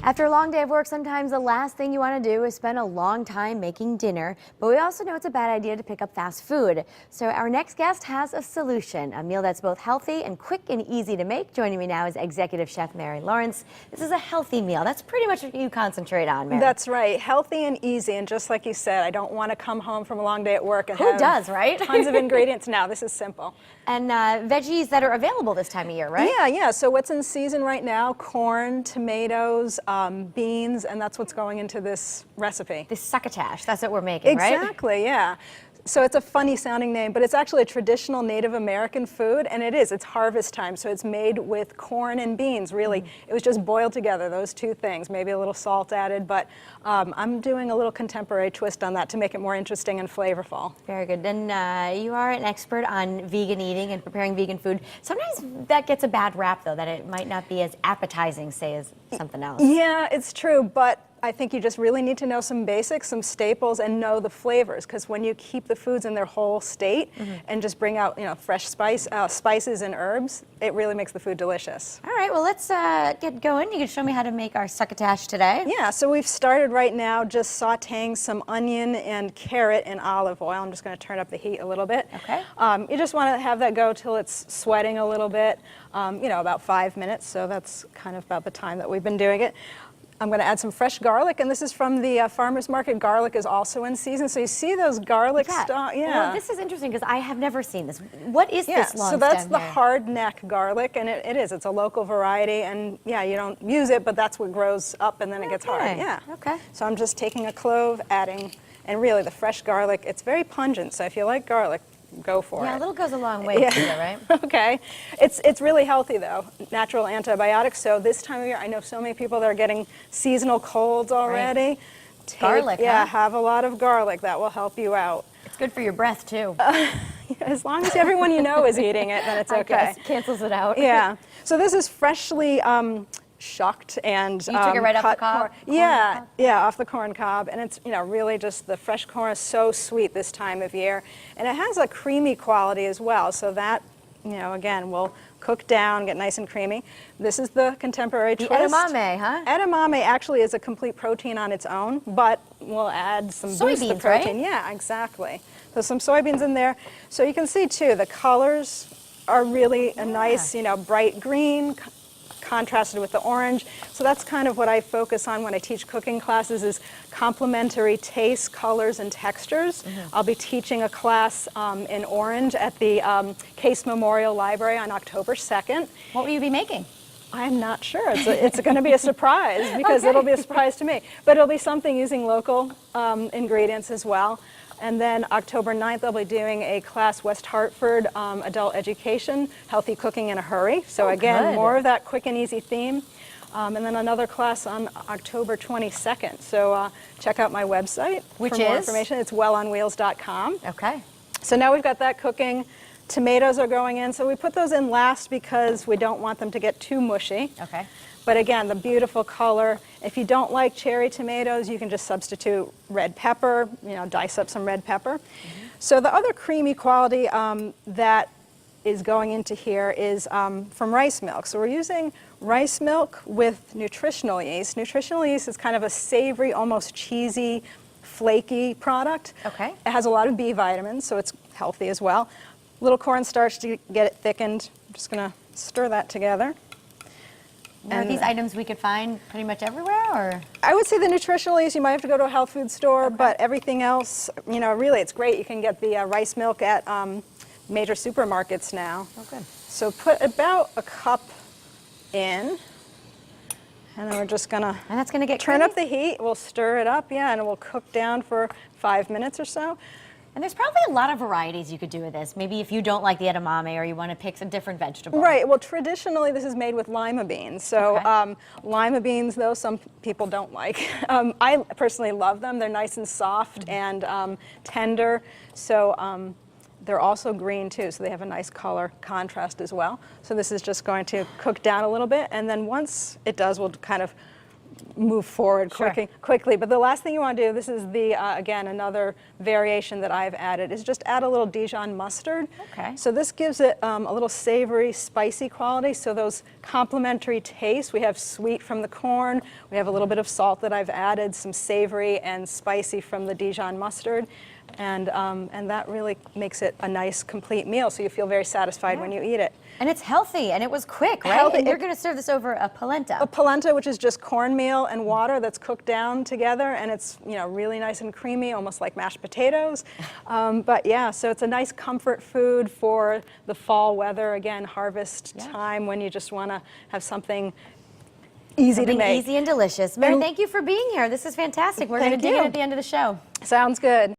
After a long day of work, sometimes the last thing you want to do is spend a long time making dinner, but we also know it's a bad idea to pick up fast food. So our next guest has a solution, a meal that's both healthy and quick and easy to make. Joining me now is Executive Chef Mary Lawrence. This is a healthy meal. That's pretty much what you concentrate on, Mary. That's right, healthy and easy, and just like you said, I don't want to come home from a long day at work and Who does, right? tons of ingredients. Now, this is simple. And veggies that are available this time of year, right? Yeah. So what's in season right now? Corn, tomatoes, beans, and that's what's going into this recipe. This succotash, that's what we're making, right? Exactly, yeah. So it's a funny sounding name, but it's actually a traditional Native American food, and it's harvest time, so it's made with corn and beans, really. It was just boiled together, those two things, maybe a little salt added, but I'm doing a little contemporary twist on that to make it more interesting and flavorful. Very good. And you are an expert on vegan eating and preparing vegan food. Sometimes that gets a bad rap, though, that it might not be as appetizing, say, as something else. Yeah, it's true, but I think you just really need to know some basics, some staples, and know the flavors, because when you keep the foods in their whole state and just bring out, fresh spices and herbs, it really makes the food delicious. All right, well, let's get going. You can show me how to make our succotash today. Yeah, so we've started right now just sautéing some onion and carrot in olive oil. I'm just going to turn up the heat a little bit. Okay. You just want to have that go till it's sweating a little bit, about 5 minutes, so that's kind of about the time that we've been doing it. I'm going to add some fresh garlic, and this is from the farmer's market. Garlic is also in season, so you see those garlic stalks? Yeah. Well, this is interesting because I have never seen this. What is this long so that's stem the here? hard neck garlic, and it is. It's a local variety, and yeah, you don't use it, but that's what grows up, and then it gets hard. Yeah. Okay. So I'm just taking a clove, adding, and really the fresh garlic. It's very pungent, so if you like garlic, go for it. Yeah, a little goes a long way too, right? Okay. It's really healthy though, natural antibiotics. So this time of year, I know so many people that are getting seasonal colds already. Right. Garlic, yeah, huh? have a lot of garlic. That will help you out. It's good for your breath too. As long as everyone you know is eating it, then it's okay. I guess. Cancels it out. Yeah. So this is freshly shucked and you took it right off the cob? Yeah, off the corn cob, and it's really just the fresh corn is so sweet this time of year, and it has a creamy quality as well. So that again will cook down, get nice and creamy. This is the contemporary twist. Edamame, huh? Edamame actually is a complete protein on its own, but we'll add some boost to soybeans, protein. right? Yeah, exactly. So some soybeans in there. So you can see too the colors are really a nice bright green, contrasted with the orange. So that's kind of what I focus on when I teach cooking classes is complementary tastes, colors, and textures. I'll be teaching a class in orange at the Case Memorial Library on October 2nd. What will you be making? I'm not sure. It's going to be a surprise because it'll be a surprise to me. But it'll be something using local ingredients as well. And then October 9th, I'll be doing a class, West Hartford Adult Education, Healthy Cooking in a Hurry. So again, more of that quick and easy theme. And then another class on October 22nd. So check out my website for more information. It's wellonwheels.com. Okay. So now we've got that cooking. Tomatoes are going in. So we put those in last because we don't want them to get too mushy. Okay. But again, the beautiful color. If you don't like cherry tomatoes, you can just substitute red pepper, dice up some red pepper. So the other creamy quality that is going into here is from rice milk. So we're using rice milk with nutritional yeast. Nutritional yeast is kind of a savory, almost cheesy, flaky product. Okay. It has a lot of B vitamins, so it's healthy as well. Little cornstarch to get it thickened. I'm just going to stir that together. Are these items we could find pretty much everywhere, or? I would say the nutritional yeast, you might have to go to a health food store, but everything else, really it's great. You can get the rice milk at major supermarkets now. Oh, good. So put about a cup in, and then we're just gonna And that's gonna get turn creamy? up the heat. We'll stir it up, and it will cook down for 5 minutes or so. And there's probably a lot of varieties you could do with this. Maybe if you don't like the edamame or you want to pick a different vegetable. Right. Well, traditionally this is made with lima beans. So lima beans, though, some people don't like. I personally love them. They're nice and soft and tender. So they're also green too, so they have a nice color contrast as well. So this is just going to cook down a little bit, and then once it does, we'll kind of move forward Sure. quickly. But the last thing you want to do, this is the, again, another variation that I've added, is just add a little Dijon mustard. Okay. So this gives it a little savory, spicy quality. So those complementary tastes, we have sweet from the corn, we have a little bit of salt that I've added, some savory and spicy from the Dijon mustard. And that really makes it a nice, complete meal, so you feel very satisfied when you eat it. And it's healthy, and it was quick, right? Healthy. And you're going to serve this over a polenta. A polenta, which is just cornmeal and water that's cooked down together, and it's really nice and creamy, almost like mashed potatoes. But yeah, so it's a nice comfort food for the fall weather. Again, harvest time when you just want to have something easy to make. Easy and delicious. Mary, thank you for being here. This is fantastic. We're going to dig in at the end of the show. Sounds good.